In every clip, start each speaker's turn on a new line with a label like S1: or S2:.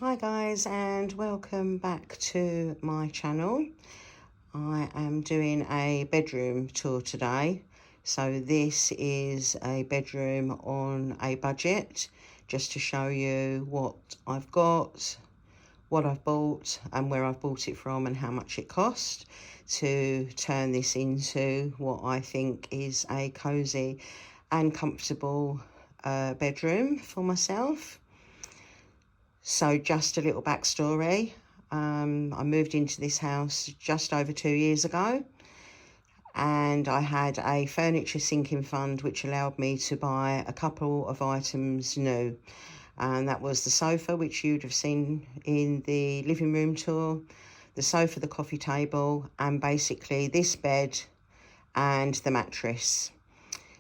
S1: Hi guys, and welcome back to my channel. I am doing a bedroom tour today. So this is a bedroom on a budget, just to show you what I've got, what I've bought and where I've bought it from and how much it cost to turn this into what I think is a cozy and comfortable bedroom for myself. So just a little backstory. I moved into this house just over 2 years ago, and I had a furniture sinking fund which allowed me to buy a couple of items new. And that was the sofa, which you'd have seen in the living room tour, the sofa, the coffee table, and basically this bed and the mattress.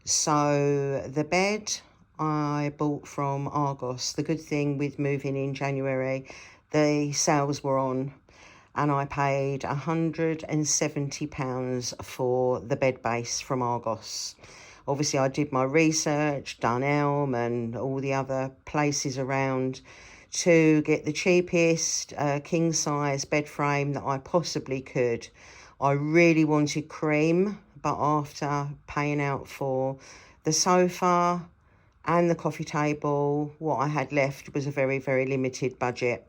S1: So the bed I bought from Argos. The good thing with moving in January, the sales were on, and I paid £170 for the bed base from Argos. Obviously, I did my research, Dunelm and all the other places around to get the cheapest king size bed frame that I possibly could. I really wanted cream, but after paying out for the sofa and the coffee table, what I had left was a very, very limited budget.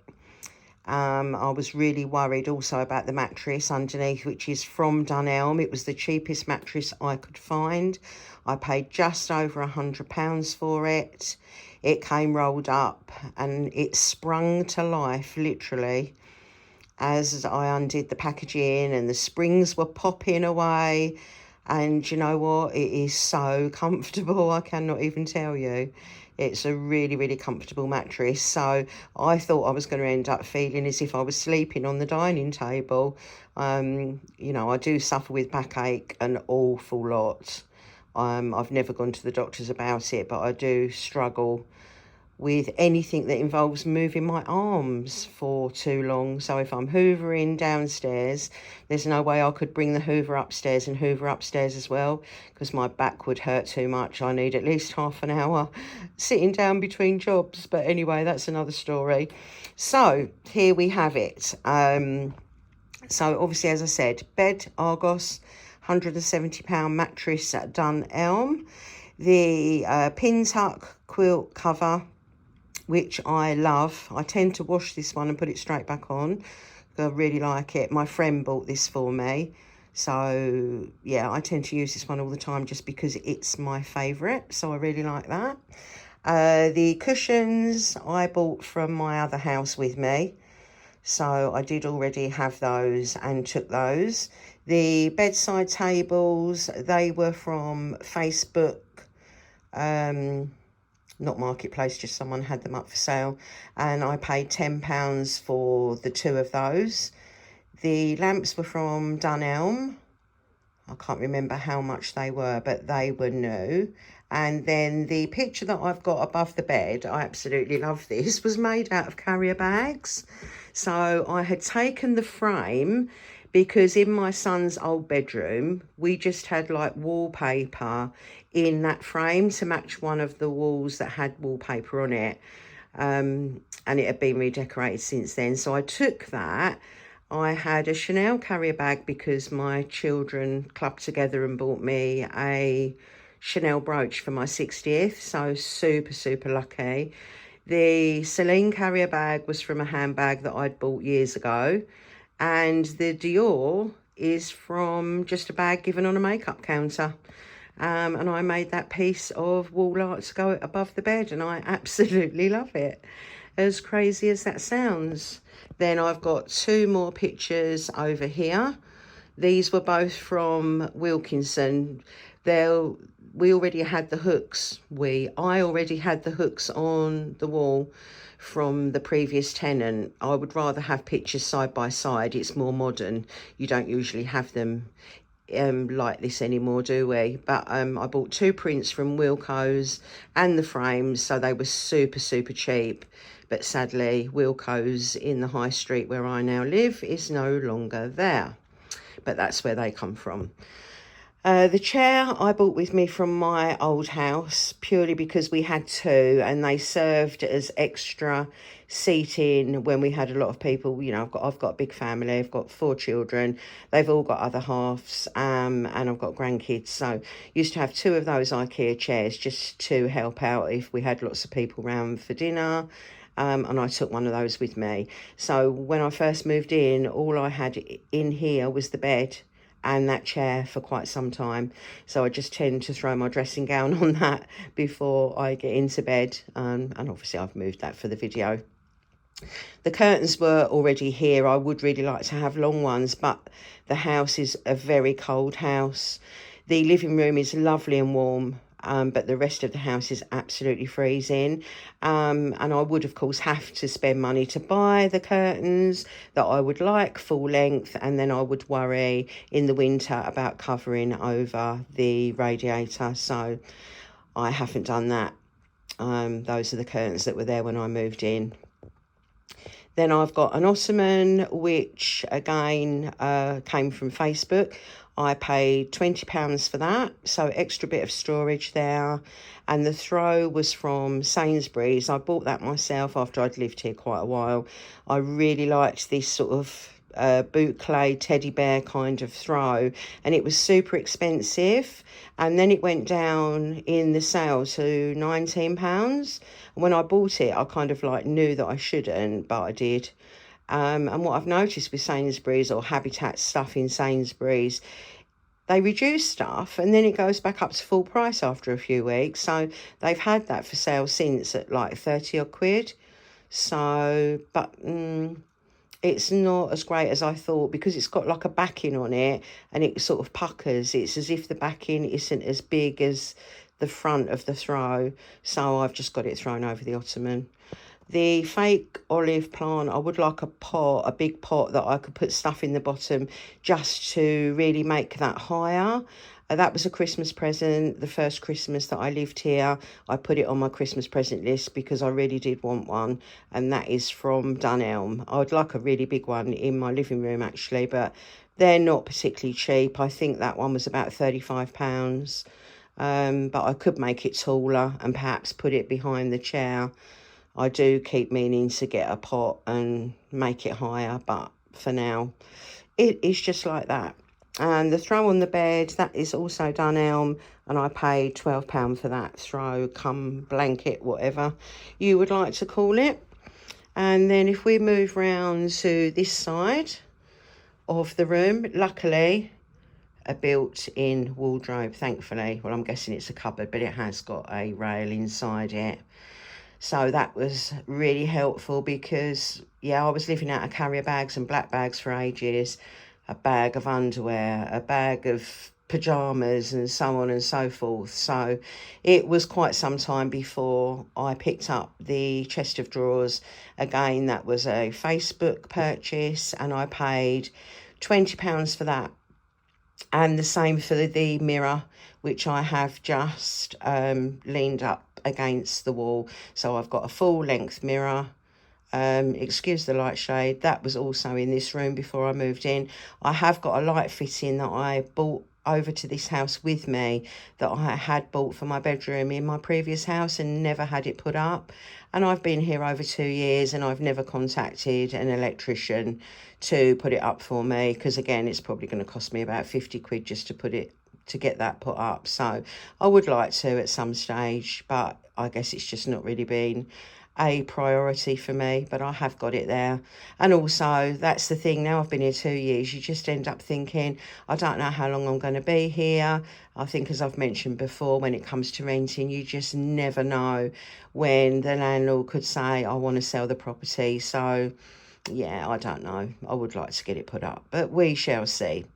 S1: I was really worried also about the mattress underneath, which is from Dunelm. It was the cheapest mattress I could find. I paid just over £100 for it. It came rolled up and it sprung to life, literally, as I undid the packaging, and the springs were popping away. And you know what? It is so comfortable. I cannot even tell you. It's a really, really comfortable mattress. So I thought I was going to end up feeling as if I was sleeping on the dining table. You know, I do suffer with backache an awful lot. I've never gone to the doctors about it, but I do struggle with anything that involves moving my arms for too long. So if I'm hoovering downstairs, there's no way I could bring the hoover upstairs and hoover upstairs as well, because my back would hurt too much. I need at least half an hour sitting down between jobs. But anyway, that's another story. So here we have it. So obviously, as I said, bed, Argos, £170 mattress at Dunelm. The pin tuck quilt cover, which I love. I tend to wash this one and put it straight back on. I really like it. My friend bought this for me. So, yeah, I tend to use this one all the time just because it's my favourite. So I really like that. The cushions I bought from my other house with me. So I did already have those and took those. The bedside tables, they were from Facebook. Not Marketplace, just someone had them up for sale, and I paid £10 for the two of those. The lamps were from Dunelm. I can't remember how much they were, but they were new. And then the picture that I've got above the bed, I absolutely love this, was made out of carrier bags. So I had taken the frame because in my son's old bedroom, we just had like wallpaper in that frame to match one of the walls that had wallpaper on it. And it had been redecorated since then. So I took that. I had a Chanel carrier bag because my children clubbed together and bought me a Chanel brooch for my 60th. So super, super lucky. The Celine carrier bag was from a handbag that I'd bought years ago. And the Dior is from just a bag given on a makeup counter. And I made that piece of wall art to go above the bed, and I absolutely love it, as crazy as that sounds. Then I've got two more pictures over here. These were both from Wilkinson. We already had the hooks. I already had the hooks on the wall from the previous tenant. I would rather have pictures side by side. It's more modern. You don't usually have them like this anymore, do we? But I bought two prints from Wilko's and the frames, so they were super, super cheap. But sadly, Wilko's in the high street where I now live is no longer there. But that's where they come from. The chair I bought with me from my old house purely because we had two and they served as extra seating when we had a lot of people. You know, I've got a big family. I've got 4 children. They've all got other halves, and I've got grandkids. So used to have two of those IKEA chairs just to help out if we had lots of people round for dinner. And I took one of those with me. So when I first moved in, all I had in here was the bed and that chair for quite some time. So I just tend to throw my dressing gown on that before I get into bed. And obviously I've moved that for the video. The curtains were already here. I would really like to have long ones, but the house is a very cold house. The living room is lovely and warm, but the rest of the house is absolutely freezing. And I would, of course, have to spend money to buy the curtains that I would like full length, and then I would worry in the winter about covering over the radiator. So I haven't done that. Those are the curtains that were there when I moved in. Then I've got an ottoman, which again came from Facebook. I paid £20 for that, so extra bit of storage there. And the throw was from Sainsbury's. I bought that myself after I'd lived here quite a while. I really liked this sort of boucle teddy bear kind of throw, and it was super expensive, and then it went down in the sale to £19. And when I bought it, I kind of like knew that I shouldn't, but I did. And what I've noticed with Sainsbury's or Habitat stuff in Sainsbury's, they reduce stuff and then it goes back up to full price after a few weeks. So they've had that for sale since at like 30 odd quid. So, but it's not as great as I thought because it's got like a backing on it and it sort of puckers. It's as if the backing isn't as big as the front of the throw. So I've just got it thrown over the ottoman. The fake olive plant, I would like a pot, a big pot that I could put stuff in the bottom just to really make that higher. That was a Christmas present, the first Christmas that I lived here. I put it on my Christmas present list because I really did want one, and that is from Dunelm. I would like a really big one in my living room actually, but they're not particularly cheap. I think that one was about £35. But I could make it taller and perhaps put it behind the chair. I do keep meaning to get a pot and make it higher, but for now, it is just like that. And the throw on the bed, that is also Dunelm, and I paid £12 for that throw, cum blanket, whatever you would like to call it. And then if we move round to this side of the room, luckily, a built-in wardrobe, thankfully. Well, I'm guessing it's a cupboard, but it has got a rail inside it. So that was really helpful because, yeah, I was living out of carrier bags and black bags for ages. A bag of underwear, a bag of pyjamas and so on and so forth. So it was quite some time before I picked up the chest of drawers. Again, that was a Facebook purchase and I paid £20 for that. And the same for the mirror, which I have just leaned up against the wall. So I've got a full length mirror. Excuse the light shade. That was also in this room before I moved in. I have got a light fitting that I bought over to this house with me that I had bought for my bedroom in my previous house and never had it put up. And I've been here over 2 years and I've never contacted an electrician to put it up for me because, again, it's probably going to cost me about 50 quid just to get that put up. So I would like to at some stage, but I guess it's just not really been a priority for me, but I have got it there. And also, that's the thing, now I've been here 2 years, you just end up thinking, I don't know how long I'm going to be here. I think, as I've mentioned before, when it comes to renting, you just never know when the landlord could say, I want to sell the property. So, yeah, I don't know. I would like to get it put up, but we shall see.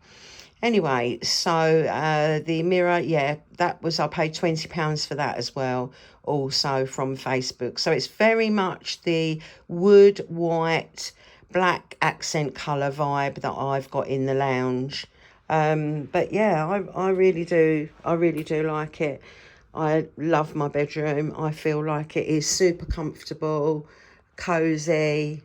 S1: Anyway, so the mirror, yeah, that was, I paid £20 for that as well, also from Facebook. So it's very much the wood, white, black accent colour vibe that I've got in the lounge. But yeah, I really do like it. I love my bedroom. I feel like it is super comfortable, cosy,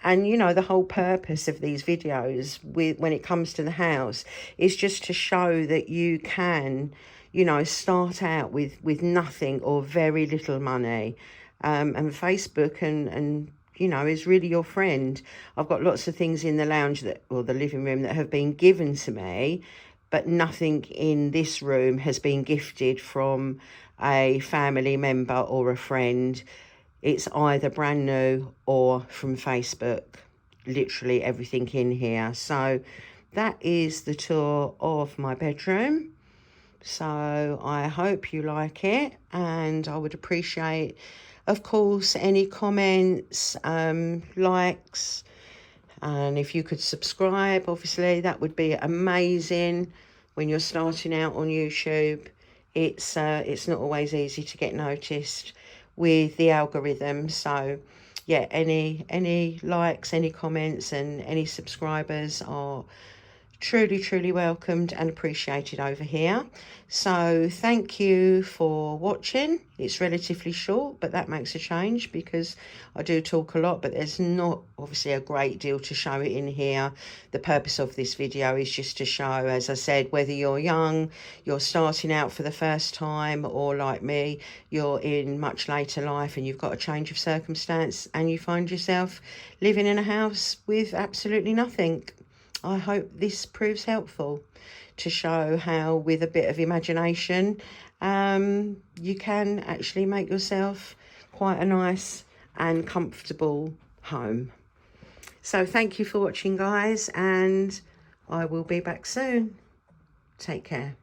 S1: And, you know, the whole purpose of these videos when it comes to the house is just to show that you can, you know, start out with nothing or very little money. And Facebook and you know, is really your friend. I've got lots of things in the lounge or the living room that have been given to me, but nothing in this room has been gifted from a family member or a friend. It's either brand new or from Facebook. Literally everything in here. So that is the tour of my bedroom. So I hope you like it, and I would appreciate, of course, any comments, likes, and if you could subscribe, obviously that would be amazing. When you're starting out on YouTube, it's not always easy to get noticed with the algorithm. So yeah, any likes, any comments, and any subscribers are truly welcomed and appreciated over here. So thank you for watching. It's relatively short, but that makes a change because I do talk a lot, but there's not obviously a great deal to show it in here. The purpose of this video is just to show, as I said, whether you're young, you're starting out for the first time, or like me, you're in much later life and you've got a change of circumstance and you find yourself living in a house with absolutely nothing. I hope this proves helpful to show how, with a bit of imagination, you can actually make yourself quite a nice and comfortable home. So thank you for watching, guys, and I will be back soon. Take care.